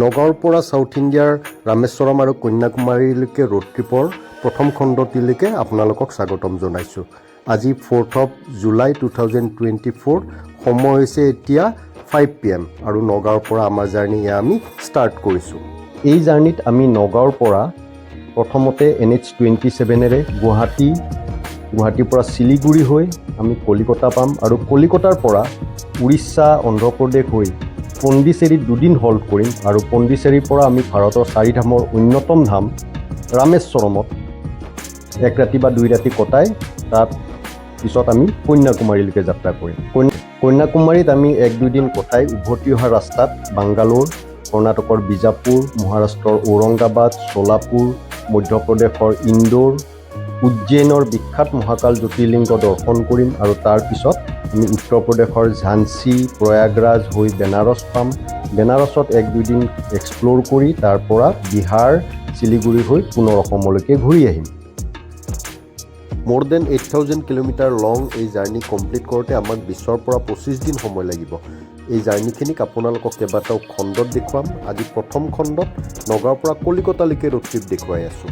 নগাঁৱৰ পৰা সাউথ ইণ্ডিয়াৰ ৰামেশ্বৰম আৰু কন্যাকুমাৰীলৈকে ৰোড ট্ৰিপৰ প্ৰথম খণ্ডটিলৈকে আপোনালোকক স্বাগতম জনাইছোঁ। আজি 4th of July 2024, সময় হৈছে এতিয়া 5 PM আৰু নগাঁৱৰ পৰা আমাৰ জাৰ্ণি আমি ষ্টাৰ্ট কৰিছোঁ। এই জাৰ্ণিত আমি নগাঁৱৰ পৰা প্ৰথমতে NH27ৰে গুৱাহাটীৰ পৰা শিলিগুৰি হৈ আমি কলিকতা পাম আৰু কলিকতাৰ পৰা উৰিষ্যা অন্ধ্ৰপ্ৰদেশ হৈ পণ্ডিচেৰীত দুদিন হল্ট কৰিম আৰু পণ্ডিচেৰীৰ পৰা আমি ভাৰতৰ 4 ধামৰ অন্যতম ধাম ৰামেশ্বৰমত 1 ৰাতি বা 2 ৰাতি কটাই তাত পিছত আমি কন্যাকুমাৰীলৈকে যাত্ৰা কৰিম। কন্যাকুমাৰীত আমি 1-2 দিন কটাই উভতি অহা ৰাস্তাত বাংগালোৰ, কৰ্ণাটকৰ বিজাপুৰ, মহাৰাষ্ট্ৰৰ ঔৰংগাবাদ, সোলাপুৰ, মধ্যপ্ৰদেশৰ ইন্দোৰ, উজ্জয়িনৰ বিখ্যাত মহাকাল জ্যোতিৰ্লিংগ দৰ্শন কৰিম আৰু তাৰ পিছত আমি উত্তৰ প্ৰদেশৰ ঝান্সী, প্ৰয়াগৰাজ হৈ বেনাৰস পাম। বেনাৰসত 1-2 দিন এক্সপ্ল'ৰ কৰি তাৰ পৰা বিহাৰ, শিলিগুৰি হৈ পুনৰ অসমলৈকে ঘূৰি আহিম। মোৰ দেন 8000 কিলোমিটাৰ লং এই জাৰ্ণি কমপ্লিট কৰোঁতে আমাক 20ৰ পৰা 25 দিন সময় লাগিব। এই জাৰ্ণিখিনিক আপোনালোকক কেইবাটাও খণ্ডত দেখুৱাম। আজি প্ৰথম খণ্ডত নগাঁৱৰ পৰা কলিকতালৈকে ৰোড ট্ৰিপ দেখুৱাই আছোঁ।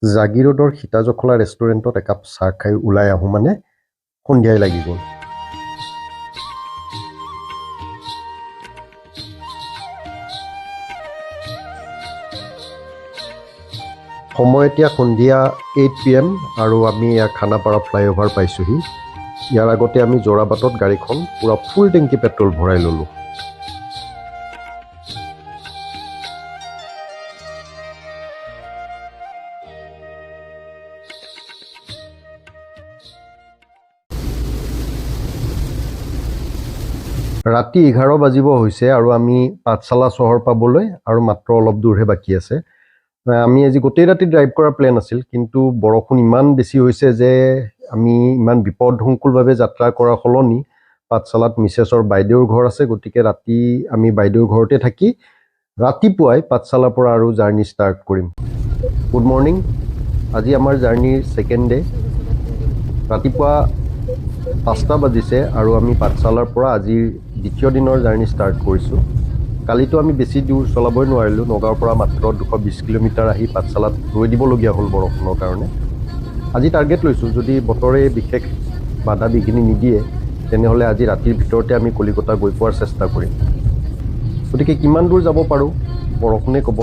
জাগিৰোডৰ সীতাজখলা ৰেষ্টুৰেণ্টত একাপ চাহ খাই ওলাই আহোঁ মানে সন্ধিয়াই লাগি গ'ল। সময় এতিয়া সন্ধিয়া 8 PM আৰু আমি খানাপাৰা ফ্লাইঅভাৰ পাইছোঁহি। ইয়াৰ আগতে আমি যোৰাবাটত গাড়ীখন পূৰা ফুল টেংকি পেট্ৰল ভৰাই ল'লোঁ। ৰাতি 11 বাজিব হৈছে আৰু আমি পাঠশালা চহৰ পাবলৈ আৰু মাত্ৰ অলপ দূৰহে বাকী আছে। আমি আজি গোটেই ৰাতি ড্ৰাইভ কৰাৰ প্লেন আছিল, কিন্তু বৰষুণ ইমান বেছি হৈছে যে আমি ইমান বিপদসংকুলভাৱে যাত্ৰা কৰাৰ সলনি পাঠশালাত মিছেছৰ বাইদেউৰ ঘৰ আছে, গতিকে ৰাতি আমি বাইদেউৰ ঘৰতে থাকি ৰাতিপুৱাই পাঠশালাৰ পৰা আৰু জাৰ্ণি ষ্টাৰ্ট কৰিম। Good morning. আজি আমাৰ জাৰ্ণিৰ ছেকেণ্ড ডে। ৰাতিপুৱা 5টা বাজিছে আৰু আমি পাঠশালাৰ পৰা আজিৰ দ্বিতীয় দিনৰ জাৰ্ণি ষ্টাৰ্ট কৰিছোঁ। কালিতো আমি বেছি দূৰ চলাবই নোৱাৰিলোঁ। নগাঁৱৰ পৰা মাত্ৰ 220 কিলোমিটাৰ আহি পাঠশালাত ৰৈ দিবলগীয়া হ'ল বৰষুণৰ কাৰণে। আজি টাৰ্গেট লৈছোঁ, যদি বতৰে বিশেষ বাধা বিঘিনি নিদিয়ে তেনেহ'লে আজি ৰাতিৰ ভিতৰতে আমি কলিকতা গৈ পোৱাৰ চেষ্টা কৰিম। গতিকে কিমান দূৰ যাব পাৰোঁ বৰষুণে ক'ব।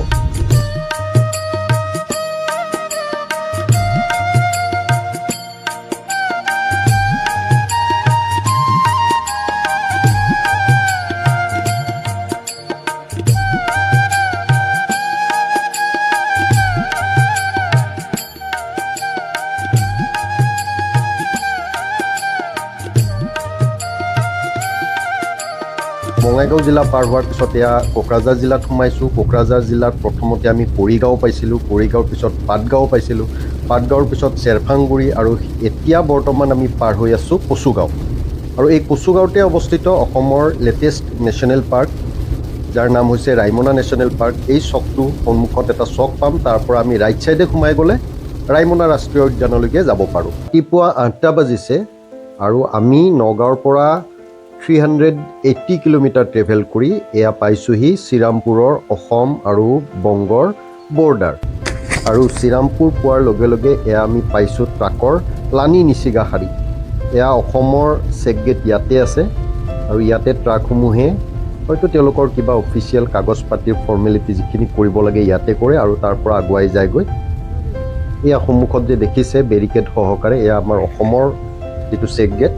বঙাইগাঁও জিলা পাৰ হোৱাৰ পিছত এয়া কোকৰাঝাৰ জিলাত সোমাইছোঁ। কোকৰাঝাৰ জিলাত প্ৰথমতে আমি কৰিগাঁও পাইছিলোঁ, কৰিগাঁৱৰ পিছত পাটগাঁও পাইছিলোঁ, পাটগাঁৱৰ পিছত চেৰফাংগুৰি আৰু এতিয়া বৰ্তমান আমি পাৰ হৈ আছোঁ কচুগাঁও। আৰু এই কচুগাঁৱতে অৱস্থিত অসমৰ লেটেষ্ট নেশ্যনেল পাৰ্ক, যাৰ নাম হৈছে ৰাইমনা নেশ্যনেল পাৰ্ক। এই চকটো সন্মুখত এটা চক পাম, তাৰ পৰা আমি ৰাইট ছাইডে সোমাই গ'লে ৰাইমনা ৰাষ্ট্ৰীয় উদ্যানলৈকে যাব পাৰোঁ। ৰাতিপুৱা 8টা বাজিছে আৰু আমি নগাঁৱৰ পৰা 380 কিলোমিটাৰ ট্ৰেভেল কৰি এয়া পাইছোঁহি শ্ৰীৰামপুৰৰ অসম আৰু বংগৰ বৰ্ডাৰ। আৰু শ্ৰীৰামপুৰ পোৱাৰ লগে লগে এয়া আমি পাইছোঁ ট্ৰাকৰ লানি নিচিগা শাৰী। এয়া অসমৰ চেক গেট ইয়াতে আছে আৰু ইয়াতে ট্ৰাকসমূহে হয়তো তেওঁলোকৰ কিবা অফিচিয়েল কাগজ পাতিৰ ফৰ্মেলিটি যিখিনি কৰিব লাগে ইয়াতে কৰে আৰু তাৰ পৰা আগুৱাই যায়গৈ। এয়া সন্মুখত যে দেখিছে বেৰিকেড সহকাৰে, এয়া আমাৰ অসমৰ যিটো চেক গেট।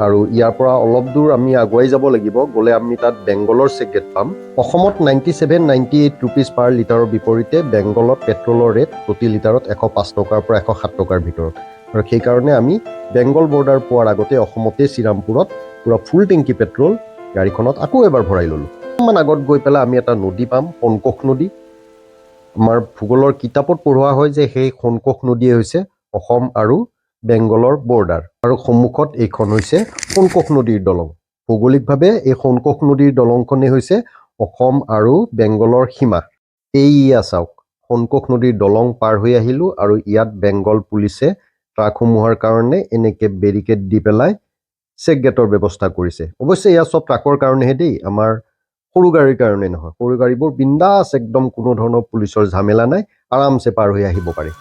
আৰু ইয়াৰ পৰা অলপ দূৰ আমি আগুৱাই যাব লাগিব, গ'লে আমি তাত বেংগলৰ চেক গেট পাম। অসমত 97-98 ৰুপিজ পাৰ লিটাৰৰ বিপৰীতে বেংগলত পেট্ৰলৰ ৰেট প্ৰতি লিটাৰত 105 টকাৰ পৰা 107 টকাৰ ভিতৰত। আৰু সেইকাৰণে আমি বেংগল বৰ্ডাৰ পোৱাৰ আগতে অসমতে শ্ৰীৰামপুৰত পূৰা ফুল টেংকি পেট্ৰল গাড়ীখনত আকৌ এবাৰ ভৰাই ল'লোঁ। অকণমান আগত গৈ পেলাই আমি এটা নদী পাম, সোণকোষ নদী। আমাৰ ভূগোলৰ কিতাপত পঢ়োৱা হয় যে সেই সোণকোষ নদীয়ে হৈছে অসম আৰু বেংগলৰ বৰ্ডাৰ, আৰু সন্মুখত এইখন হৈছে সোণকোষ নদীৰ দলং। ভৌগোলিকভাৱে এই সোণকোষ নদীৰ দলংখনেই হৈছে অসম আৰু বেংগলৰ সীমা। এইয়া চাওক, সোণকোষ নদীৰ দলং পাৰ হৈ আহিলোঁ আৰু ইয়াত বেংগল পুলিচে ট্ৰাকসমূহৰ কাৰণে এনেকৈ বেৰিকেড দি পেলাই চেক গেটৰ ব্যৱস্থা কৰিছে। অৱশ্যে এয়া চব ট্ৰাকৰ কাৰণেহে দেই, আমাৰ সৰু গাড়ীৰ কাৰণে নহয়। সৰু গাড়ীবোৰ বিন্দাছ, একদম কোনো ধৰণৰ পুলিচৰ ঝামেলা নাই, আৰামছে পাৰ হৈ আহিব পাৰে।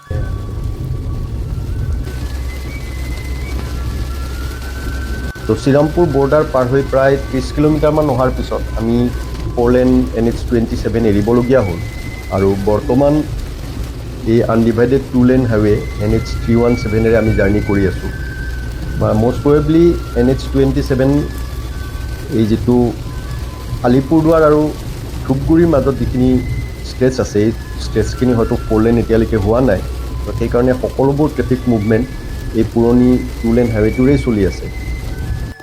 তো শ্ৰীৰামপুৰ বৰ্ডাৰ পাৰ হৈ প্ৰায় 30 কিলোমিটাৰমান অহাৰ পিছত আমি 4 লেন NH27 এৰিবলগীয়া হ'ল আৰু বৰ্তমান এই আনডিভাইডেড 2 লেন হাইৱে NH317 আমি জাৰ্ণি কৰি আছোঁ। বা মষ্ট প্ৰবেবলি NH27 এই যিটো আলিপুৰদুৱাৰ আৰু ধূপগুৰিৰ মাজত যিখিনি ষ্ট্ৰেচ আছে, এই ষ্ট্ৰেচখিনি হয়তো 4 লেন এতিয়ালৈকে হোৱা নাই। তো সেইকাৰণে সকলোবোৰ ট্ৰেফিক মুভমেণ্ট এই পুৰণি 2 লেন হাইৱেটোৰেই চলি আছে।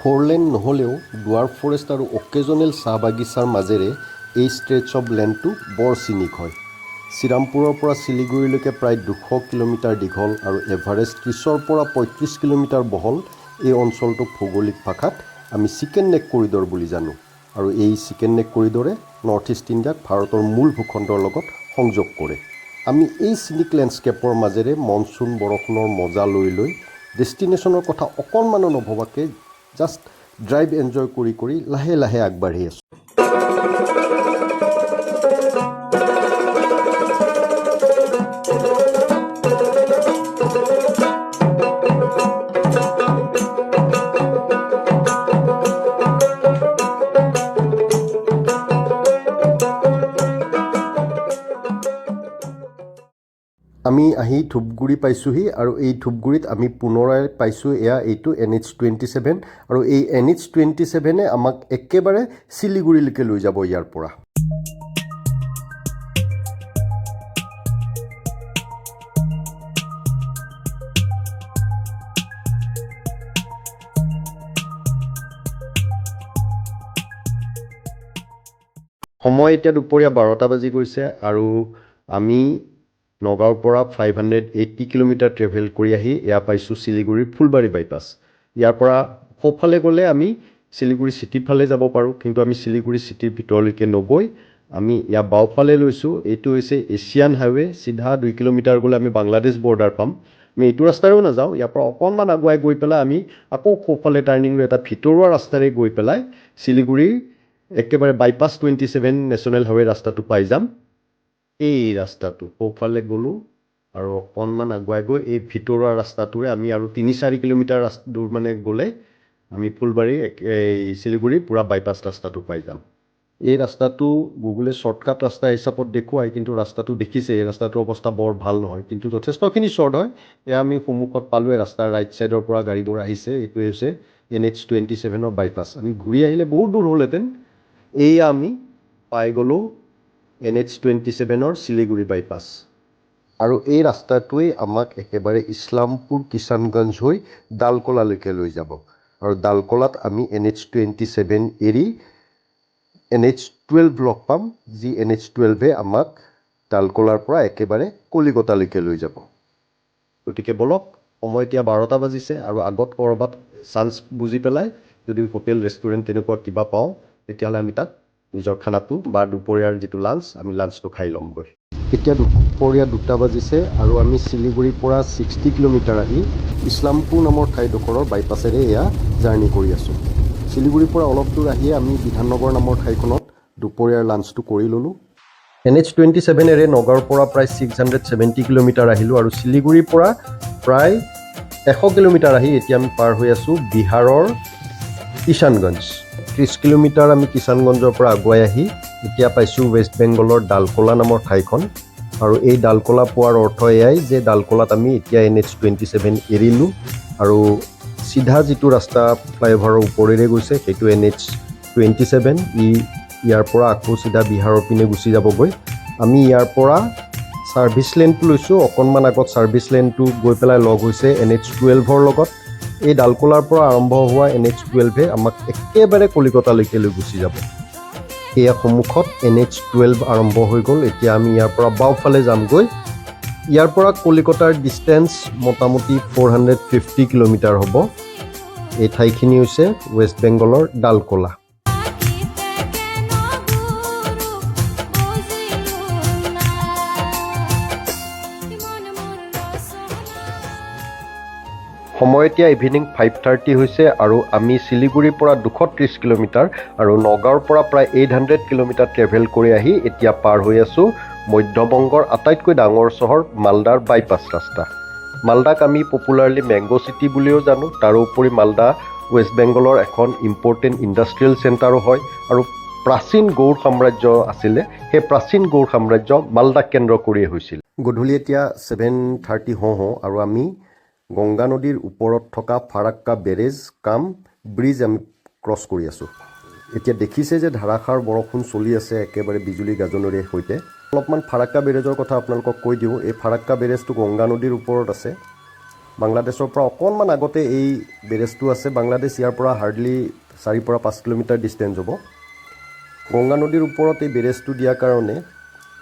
4 লেন নহ'লেও ডুৱাৰ্ফ ফৰেষ্ট আৰু অকেজনেল চাহ বাগিচাৰ মাজেৰে এই ষ্ট্ৰেচ অফ লেণ্ডটো বৰ চিনিক হয়। শ্ৰীৰামপুৰৰ পৰা শিলিগুৰিলৈকে প্ৰায় 200 কিলোমিটাৰ দীঘল আৰু এভাৰেজ 30ৰ পৰা 35 কিলোমিটাৰ বহল এই অঞ্চলটোক ভৌগোলিক ভাষাত আমি চিকেন নেক কৰিডৰ বুলি জানো। আৰু এই চিকেন নেক কৰিডৰে নৰ্থ ইষ্ট ইণ্ডিয়াক ভাৰতৰ মূল ভূখণ্ডৰ লগত সংযোগ কৰে। আমি এই চিনিক লেণ্ডস্কেপৰ মাজেৰে মনচুন বৰষুণৰ মজা লৈ ডেষ্টিনেশ্যনৰ কথা অকণমানো নভবাকৈ জাষ্ট ড্ৰাইভ এনজয় কৰি লাহে লাহে আগবাঢ়ি আছোঁ। আমি আহি ধূপগুৰি পাইছোঁহি আৰু এই ধূপগুৰিত আমি পুনৰাই পাইছোঁ এইটো NH27 আৰু এই NH27 আমাক একেবাৰে শিলিগুৰিলৈকে লৈ যাব ইয়াৰ পৰা। সময় এতিয়া দুপৰীয়া 12টা বাজি গৈছে আৰু আমি নগাঁৱৰ পৰা 580 কিলোমিটাৰ ট্ৰেভেল কৰি আহি এয়া পাইছোঁ শিলিগুৰিৰ ফুলবাৰী বাইপাছ। ইয়াৰ পৰা সোঁফালে গ'লে আমি শিলিগুৰি চিটিৰ ফালে যাব পাৰোঁ, কিন্তু আমি শিলিগুৰি চিটিৰ ভিতৰলৈকে নগৈ আমি ইয়াৰ বাওঁফালে লৈছোঁ। এইটো হৈছে এছিয়ান হাইৱে। চিধা 2 কিলোমিটাৰ গ'লে আমি বাংলাদেশ বৰ্ডাৰ পাম। আমি এইটো ৰাস্তাৰেও নাযাওঁ, ইয়াৰ পৰা অকণমান আগুৱাই গৈ পেলাই আমি আকৌ সোঁফালে টাৰ্ণিং লৈ এটা ভিতৰুৱা ৰাস্তাৰে গৈ পেলাই শিলিগুৰিৰ একেবাৰে বাইপাছ 27 নেশ্যনেল হাইৱে ৰাস্তাটো পাই যাম। এই ৰাস্তাটো সোঁফালে গ'লোঁ আৰু অকণমান আগুৱাই গৈ এই ভিতৰুৱা ৰাস্তাটোৰে আমি আৰু 3-4 কিলোমিটাৰ দূৰ মানে গ'লে আমি ফুলবাৰী এই শিলিগুৰি পূৰা বাইপাছ ৰাস্তাটো পাই যাম। এই ৰাস্তাটো গুগলে শ্বৰ্টকাট ৰাস্তা হিচাপত দেখুৱায়, কিন্তু ৰাস্তাটো দেখিছে এই ৰাস্তাটোৰ অৱস্থা বৰ ভাল নহয়, কিন্তু যথেষ্টখিনি শ্বৰ্ট হয়। এয়া আমি সন্মুখত পালোঁ, ৰাস্তাৰ ৰাইট ছাইডৰ পৰা গাড়ীবোৰ আহিছে। এইটোৱে হৈছে NH27 বাইপাছ। আমি ঘূৰি আহিলে বহুত দূৰ হ'লহেঁতেন। এইয়া আমি পাই গ'লোঁ NH27 শিলিগুৰি বাইপাছ। আৰু এই ৰাস্তাটোৱেই আমাক একেবাৰে ইছলামপুৰ কিষাণগঞ্জ হৈ ডালকলালৈকে লৈ যাব। আৰু ডালকলাত আমি NH27 এৰি NH12 লগ পাম, যি NH12 আমাক ডালকলাৰ পৰা একেবাৰে কলিকতালৈকে লৈ যাব। গতিকে বলক, সময় এতিয়া 12টা বাজিছে আৰু আগত ক'ৰবাত চান্স বুজি পেলাই যদি হোটেল ৰেষ্টুৰেণ্ট তেনেকুৱা কিবা পাওঁ, তেতিয়াহ'লে আমি তাত নিজৰ খানাটো বা দুপৰীয়াৰ যিটো লাঞ্চ, আমি লাঞ্চটো খাই ল'মগৈ। এতিয়া দুপৰীয়া 2টা বাজিছে আৰু আমি শিলিগুৰিৰ পৰা 60 কিলোমিটাৰ আহি ইছলামপুৰ নামৰ ঠাইডোখৰৰ বাইপাছেৰে এয়া জাৰ্ণি কৰি আছোঁ। শিলিগুৰিৰ পৰা অলপ দূৰ আহিয়ে আমি বিধাননগৰ নামৰ ঠাইখনত দুপৰীয়াৰ লাঞ্চটো কৰি ল'লোঁ। NH27 নগাঁৱৰ পৰা প্ৰায় 670 কিলোমিটাৰ আহিলোঁ আৰু শিলিগুৰিৰ পৰা প্ৰায় 100 কিলোমিটাৰ আহি এতিয়া আমি পাৰ হৈ আছোঁ বিহাৰৰ কিষাণগঞ্জ। 30 কিলোমিটাৰ আমি কিষাণগঞ্জৰ পৰা আগুৱাই আহি এতিয়া পাইছোঁ ৱেষ্ট বেংগলৰ ডালকলা নামৰ ঠাইখন। আৰু এই ডালকলা পোৱাৰ অৰ্থ এয়াই যে ডালকলাত আমি এতিয়া NH27 এৰিলোঁ আৰু চিধা যিটো ৰাস্তা ফ্লাইঅভাৰৰ ওপৰেৰে গৈছে সেইটো NH27। ইয়াৰ পৰা আকৌ চিধা বিহাৰৰ পিনে গুচি যাবগৈ। আমি ইয়াৰ পৰা ছাৰ্ভিচ লেনটো লৈছোঁ। অকণমান আগত ছাৰ্ভিচ লেনটো গৈ পেলাই লগ হৈছে NH12 লগত। এই ডালকলাৰ পৰা আৰম্ভ হোৱা NH12 আমাক একেবাৰে কলিকতালৈকে লৈ গুচি যাব। এয়া সন্মুখত NH12 আৰম্ভ হৈ গ'ল। এতিয়া আমি ইয়াৰ পৰা বাওঁফালে যামগৈ। ইয়াৰ পৰা কলিকতাৰ ডিষ্টেঞ্চ মোটামুটি 450 কিলোমিটাৰ হ'ব। এই ঠাইখিনি হৈছে ৱেষ্ট বেংগলৰ ডালকোলা। সময় এতিয়া ইভিনিং 5:30 হৈছে আৰু আমি শিলিগুৰিৰ পৰা 230 কিলোমিটাৰ আৰু নগাঁৱৰ পৰা প্ৰায় 800 কিলোমিটাৰ ট্ৰেভেল কৰি আহি এতিয়া পাৰ হৈ আছোঁ মধ্যবংগৰ আটাইতকৈ ডাঙৰ চহৰ মালদাৰ বাইপাছ ৰাস্তা। মালদাক আমি পপুলাৰলি মেংগো চিটি বুলিও জানো। তাৰোপৰি মালদা ৱেষ্ট বেংগলৰ এখন ইম্পৰ্টেণ্ট ইণ্ডাষ্ট্ৰিয়েল চেণ্টাৰো হয় আৰু প্ৰাচীন গৌড় সাম্ৰাজ্য আছিলে, সেই প্ৰাচীন গৌড় সাম্ৰাজ্য মালদাক কেন্দ্ৰ কৰিয়ে হৈছিল। গধূলি এতিয়া 7:30 হওঁ আৰু আমি গংগা নদীৰ ওপৰত থকা ফাৰাক্কা বেৰেজ কাম ব্ৰিজ আমি ক্ৰছ কৰি আছোঁ। এতিয়া দেখিছে যে ধাৰাসাৰ বৰষুণ চলি আছে একেবাৰে বিজুলী গাজনিৰে সৈতে। অলপমান ফাৰাক্কা বেৰেজৰ কথা আপোনালোকক কৈ দিওঁ। এই ফাৰাক্কা বেৰেজটো গংগা নদীৰ ওপৰত আছে। বাংলাদেশৰ পৰা অকণমান আগতে এই বেৰেজটো আছে। বাংলাদেশ ইয়াৰ পৰা হাৰ্ডলি 4 পৰা 5 কিলোমিটাৰ ডিষ্টেঞ্চ হ'ব। গংগা নদীৰ ওপৰত এই বেৰেজটো দিয়াৰ কাৰণে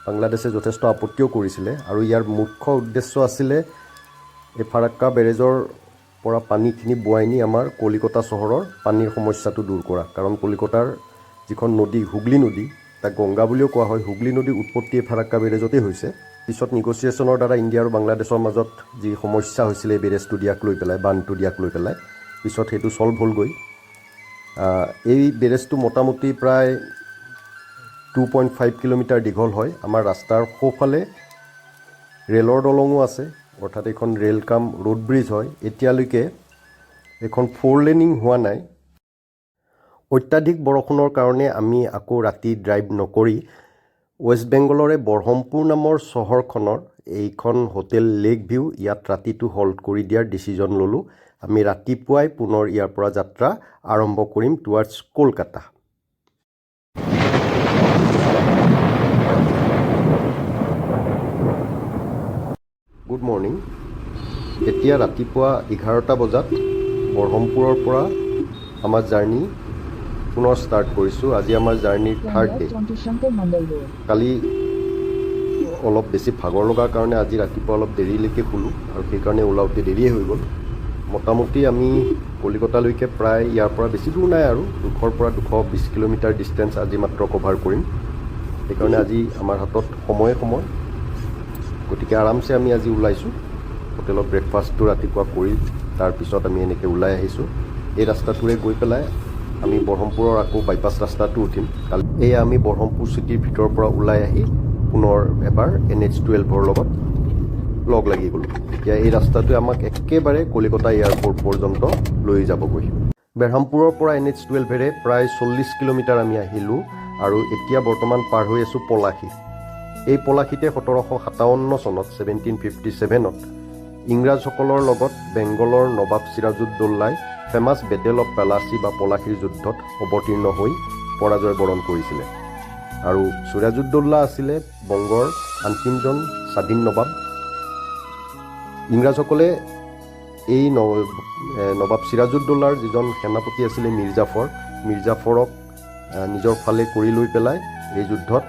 বাংলাদেশে যথেষ্ট আপত্তিও কৰিছিলে আৰু ইয়াৰ মুখ্য উদ্দেশ্য আছিলে এই ফাৰাক্কা বেৰেজৰ পৰা পানীখিনি বোৱাই নি আমাৰ কলিকতা চহৰৰ পানীৰ সমস্যাটো দূৰ কৰা। কাৰণ কলিকতাৰ যিখন নদী হুগলী নদী, তাক গংগা বুলিও কোৱা হয়, হুগলী নদীৰ উৎপত্তি এই ফাৰাক্কা বেৰেজতেই হৈছে। পিছত নিগচিয়েশ্যনৰ দ্বাৰা ইণ্ডিয়া আৰু বাংলাদেশৰ মাজত যি সমস্যা হৈছিলে এই বেৰেজটো দিয়াক লৈ পেলাই, বান্ধটো দিয়াক লৈ পেলাই, পিছত সেইটো ছল্ভ হ'লগৈ। এই বেৰেজটো মোটামুটি প্ৰায় 2.5 কিলোমিটাৰ দীঘল হয়। আমাৰ ৰাস্তাৰ সোঁফালে ৰেলৰ দলঙো আছে, অৰ্থাৎ এইখন ৰেল কাম ৰোড ব্ৰিজ হয়। এতিয়ালৈকে এইখন 4 লেনিং হোৱা নাই। অত্যাধিক বৰষুণৰ কাৰণে আমি আকৌ ৰাতি ড্ৰাইভ নকৰি ৱেষ্ট বেংগলৰে বৰহমপুৰ নামৰ চহৰখনৰ এইখন হোটেল লেক ভিউ, ইয়াত ৰাতিটো হল্ট কৰি দিয়াৰ ডিচিজন ল'লোঁ। আমি ৰাতিপুৱাই পুনৰ ইয়াৰ পৰা যাত্ৰা আৰম্ভ কৰিম টুৱাৰ্ডছ কলকাতা। Good morning. এতিয়া ৰাতিপুৱা 11টা বজাত বৰহমপুৰৰ পৰা আমাৰ জাৰ্ণি পুনৰ ষ্টাৰ্ট কৰিছোঁ। আজি আমাৰ জাৰ্ণিৰ 3rd ডে। কালি অলপ বেছি ভাগৰ লগাৰ কাৰণে আজি ৰাতিপুৱা অলপ দেৰিলৈকে শুলোঁ আৰু সেইকাৰণে ওলাওঁতে দেৰিয়ে হৈ গ'ল। মোটামুটি আমি কলিকতালৈকে প্ৰায় ইয়াৰ পৰা বেছি দূৰ নাই আৰু 200 পৰা 220 কিলোমিটাৰ ডিষ্টেঞ্চ আজি মাত্ৰ কভাৰ কৰিম। সেইকাৰণে আজি আমাৰ হাতত সময়, গতিকে আৰামছে আমি আজি ওলাইছোঁ। হোটেলত ব্ৰেকফাষ্টটো ৰাতিপুৱা কৰি তাৰপিছত আমি এনেকৈ ওলাই আহিছোঁ। এই ৰাস্তাটোৰে গৈ পেলাই আমি বৰহমপুৰৰ আকৌ বাইপাছ ৰাস্তাটো উঠিম। কালি এয়া আমি বৰহমপুৰ চিটিৰ ভিতৰৰ পৰা ওলাই আহি পুনৰ এবাৰ NH-12ৰ লগত লগ লাগি গ'লোঁ। এতিয়া এই ৰাস্তাটোৱে আমাক একেবাৰে কলিকতা এয়াৰপৰ্ট পৰ্যন্ত লৈ যাবগৈ। বেৰহামপুৰৰ পৰা NH-12ৰে প্ৰায় 40 কিলোমিটাৰ আমি আহিলোঁ আৰু এতিয়া বৰ্তমান পাৰ হৈ আছোঁ পলাশী। এই পলাশীতে 1757 চনত 1757ত ইংৰাজসকলৰ লগত বেংগলৰ নবাব চিৰাজউদ্দৌলাই ফেমাছ বেটেল অফ পেলাচী বা পলাশীৰ যুদ্ধত অৱতীৰ্ণ হৈ পৰাজয় বৰণ কৰিছিলে। আৰু চিৰাজউদ্দৌলা আছিলে বংগৰ আনতিমজন স্বাধীন নবাব। ইংৰাজসকলে এই নবাব চিৰাজউদ্দৌলাৰ যিজন সেনাপতি আছিলে মিৰ্জাফৰক নিজৰ ফালে কৰি লৈ পেলাই এই যুদ্ধত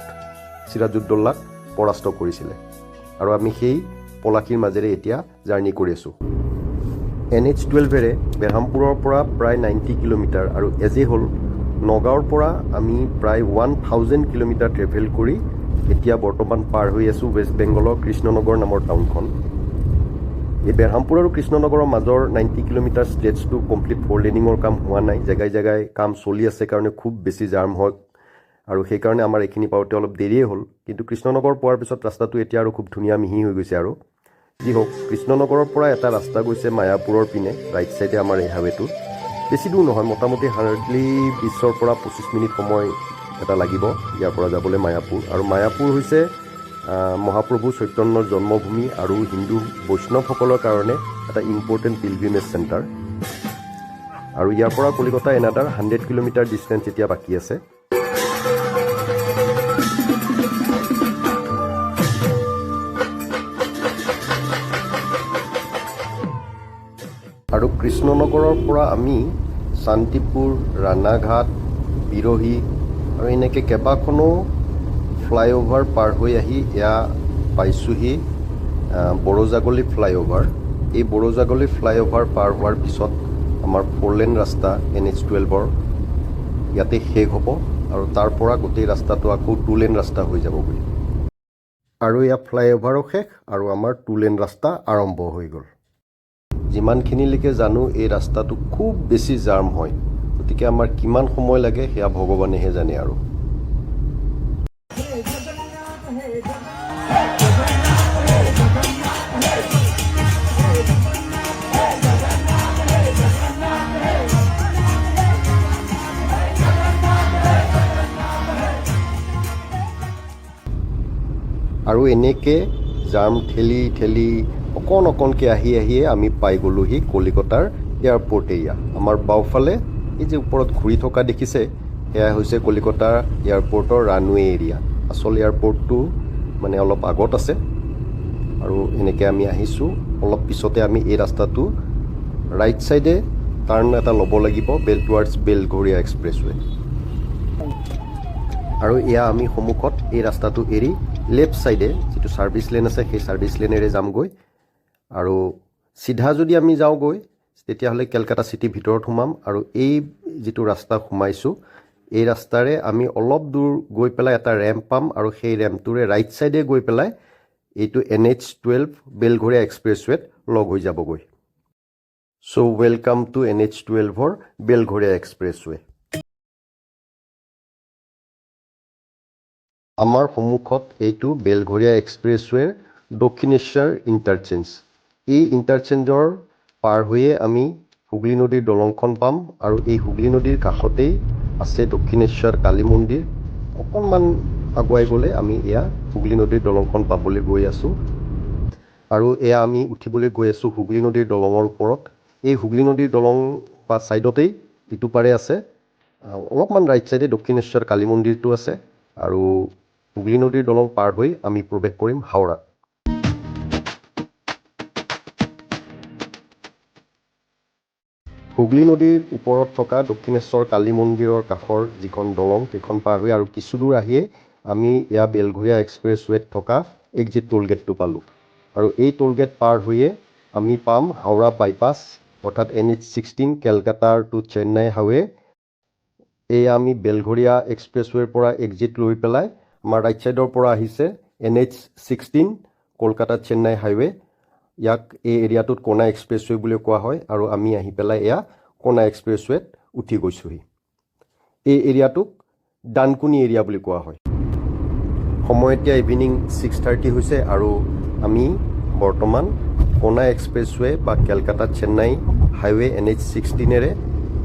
চিৰাজউদ্দৌলাক পৰাস্ত কৰিছিলে। আৰু আমি সেই পলাশীৰ মাজেৰে এতিয়া জাৰ্ণি কৰি আছোঁ। NH-12ৰে বেৰহামপুৰৰ পৰা প্ৰায় 90 কিলোমিটাৰ আৰু এজে হ'ল নগাঁৱৰ পৰা আমি প্ৰায় 1000 কিলোমিটাৰ ট্ৰেভেল কৰি এতিয়া বৰ্তমান পাৰ হৈ আছোঁ ৱেষ্ট বেংগলৰ কৃষ্ণনগৰ নামৰ টাউনখন। এই বেৰহামপুৰ আৰু কৃষ্ণনগৰৰ মাজৰ 90 কিলোমিটাৰ ষ্ট্ৰেচটো কমপ্লিট 4 লেনিঙৰ কাম হোৱা নাই। জেগাই জেগাই কাম চলি আছে কাৰণে খুব বেছি জাম হয় আৰু সেইকাৰণে আমাৰ এইখিনি পাওঁতে অলপ দেৰিয়ে হ'ল। কিন্তু কৃষ্ণনগৰ পোৱাৰ পিছত ৰাস্তাটো এতিয়া আৰু খুব ধুনীয়া মিহি হৈ গৈছে। আৰু যি হওক, কৃষ্ণনগৰৰ পৰা এটা ৰাস্তা গৈছে মায়াপুৰৰ পিনে, ৰাইট চাইডে আমাৰ এই হাইৱেটো। বেছি দূৰ নহয়, মোটামুটি হাৰ্ডলি 20 পৰা 25 মিনিট সময় এটা লাগিব ইয়াৰ পৰা যাবলৈ মায়াপুৰ। আৰু মায়াপুৰ হৈছে মহাপ্ৰভু চৈতন্যৰ জন্মভূমি আৰু হিন্দু বৈষ্ণৱসকলৰ কাৰণে এটা ইম্পৰ্টেণ্ট পিলগ্ৰিমেজ চেণ্টাৰ। আৰু ইয়াৰ পৰা কলিকতা এনাডাৰ 100 কিলোমিটাৰ ডিষ্টেঞ্চ এতিয়া বাকী আছে। আৰু কৃষ্ণনগৰৰ পৰা আমি শান্তিপুৰ, ৰাণাঘাট, বিৰহী আৰু এনেকৈ কেইবাখনো ফ্লাইঅভাৰ পাৰ হৈ আহি এয়া পাইছোঁহি বড়োজাগলি ফ্লাইঅভাৰ। এই বড়োজাগলি ফ্লাইঅভাৰ পাৰ হোৱাৰ পিছত আমাৰ 4 লেন ৰাস্তা NH12ৰ ইয়াতে শেষ হ'ব আৰু তাৰ পৰা গোটেই ৰাস্তাটো আকৌ 2 লেন ৰাস্তা হৈ যাবগৈ আৰু এয়া ফ্লাইঅভাৰো শেষ আৰু আমাৰ 2 লেন ৰাস্তা আৰম্ভ হৈ গ'ল যিমানখিনিলৈকে জানো এই ৰাস্তাটো খুব বেছি জাম হয় গতিকে আমাৰ কিমান সময় লাগে সেয়া ভগৱানেহে জানে আৰু আৰু এনেকৈ জাম ঠেলি ঠেলি অকণকৈ আহিয়ে আমি পাই গ'লোহি কলিকতাৰ এয়াৰপৰ্ট এৰিয়া আমাৰ বাওঁফালে এই যে ওপৰত ঘূৰি থকা দেখিছে সেয়া হৈছে কলিকতাৰ এয়াৰপৰ্টৰ ৰানৱে এৰিয়া আচল এয়াৰপৰ্টটো মানে অলপ আগত আছে আৰু এনেকৈ আমি আহিছোঁ অলপ পিছতে আমি এই ৰাস্তাটো ৰাইট ছাইডে টাৰ্ণ এটা ল'ব লাগিব টুৱাৰ্ডছ বেলঘৰীয়া এক্সপ্ৰেছৱে আৰু এয়া আমি সন্মুখত এই ৰাস্তাটো এৰি লেফ্ট ছাইডে যিটো ছাৰ্ভিচ লেন আছে সেই ছাৰ্ভিচ লেনেৰে যামগৈ আৰু চিধা যদি আমি যাওঁগৈ তেতিয়াহ'লে কেলকাতা চিটিৰ ভিতৰত সোমাম আৰু এই যিটো ৰাস্তা সোমাইছোঁ এই ৰাস্তাৰে আমি অলপ দূৰ গৈ পেলাই এটা ৰেম্প পাম আৰু সেই ৰেম্পটোৰে ৰাইট ছাইডে গৈ পেলাই এইটো NH12 বেলঘৰীয়া এক্সপ্ৰেছৱেত লগ হৈ যাবগৈ চ' ৱেলকাম টু NH12ৰ বেলঘৰীয়া এক্সপ্ৰেছৱে আমাৰ সন্মুখত এইটো বেলঘৰীয়া এক্সপ্ৰেছৱেৰ দক্ষিণেশ্বৰ ইণ্টাৰচেঞ্জ এই ইণ্টাৰচেঞ্জৰ পাৰ হৈয়ে আমি হুগলী নদীৰ দলংখন পাম আৰু এই হুগলী নদীৰ কাষতেই আছে দক্ষিণেশ্বৰ কালী মন্দিৰ অকণমান আগুৱাই গ'লে আমি এয়া হুগলী নদীৰ দলংখন পাবলৈ গৈ আছোঁ আৰু এয়া আমি উঠিবলৈ গৈ আছোঁ হুগলী নদীৰ দলঙৰ ওপৰত এই হুগলী নদীৰ দলং বা ছাইডতেই ইটো পাৰে আছে অলপমান ৰাইট ছাইডে দক্ষিণেশ্বৰ কালী মন্দিৰটো আছে আৰু হুগলী নদীৰ দলং পাৰ হৈ আমি প্ৰৱেশ কৰিম হাওৰা হুগলী নদীৰ ওপৰত থকা দক্ষিণেশ্বৰ কালী মন্দিৰৰ কাষৰ যিখন দলং সেইখন পাৰ হৈ আৰু কিছু দূৰ আহিয়ে আমি এয়া বেলঘৰীয়া এক্সপ্ৰেছৱেত থকা এক্সিট টোল গেটটো পালোঁ আৰু এই টোল গেট পাৰ হৈয়ে আমি পাম হাওৰা বাইপাছ অৰ্থাৎ NH16 কেলকাতাৰ টু চেন্নাই হাইৱে এয়া আমি বেলঘৰীয়া এক্সপ্ৰেছৱেৰ পৰা এক্সিট লৈ পেলাই আমাৰ ৰাইট ছাইডৰ পৰা আহিছে NH16 কলকাতা চেন্নাই হাইৱে ইয়াক এই এৰিয়াটোত কণা এক্সপ্ৰেছৱে বুলি কোৱা হয় আৰু আমি আহি পেলাই এয়া কণা এক্সপ্ৰেছৱেত উঠি গৈছোঁহি এই এৰিয়াটোক ডানকুনি এৰিয়া বুলি কোৱা হয় সময় এতিয়া ইভিনিং 6:30 হৈছে আৰু আমি বৰ্তমান কণা এক্সপ্ৰেছৱে বা কেলকাতা চেন্নাই হাইৱে NH16ৰে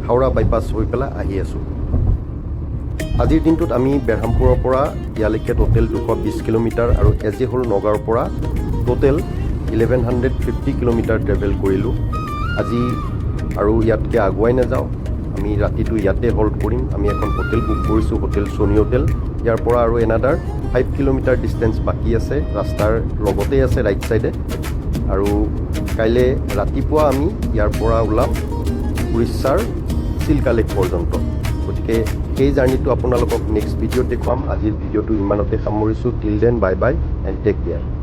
হাওৰা বাইপাছ হৈ পেলাই আহি আছোঁ আজিৰ দিনটোত আমি বেৰহামপুৰৰ পৰা ইয়ালৈকে টোটেল 220 কিলোমিটাৰ আৰু এজি হ'ল নগাঁৱৰ পৰা টোটেল 1150 কিলোমিটাৰ ট্ৰেভেল কৰিলোঁ আজি আৰু ইয়াতকৈ আগুৱাই নাযাওঁ আমি ৰাতিটো ইয়াতে হল্ট কৰিম আমি এখন হোটেল বুক কৰিছোঁ হোটেল ছনী হোটেল ইয়াৰ পৰা আৰু এনাডাৰ 5 কিলোমিটাৰ ডিষ্টেঞ্চ বাকী আছে ৰাস্তাৰ লগতেই আছে ৰাইট ছাইডে আৰু কাইলৈ ৰাতিপুৱা আমি ইয়াৰ পৰা ওলাম উৰিষ্যাৰ চিল্কা লেক পৰ্যন্ত গতিকে সেই জাৰ্ণিটো আপোনালোকক নেক্সট ভিডিঅ'ত দেখুৱাম আজিৰ ভিডিঅ'টো ইমানতে সামৰিছোঁ till then bye bye and take care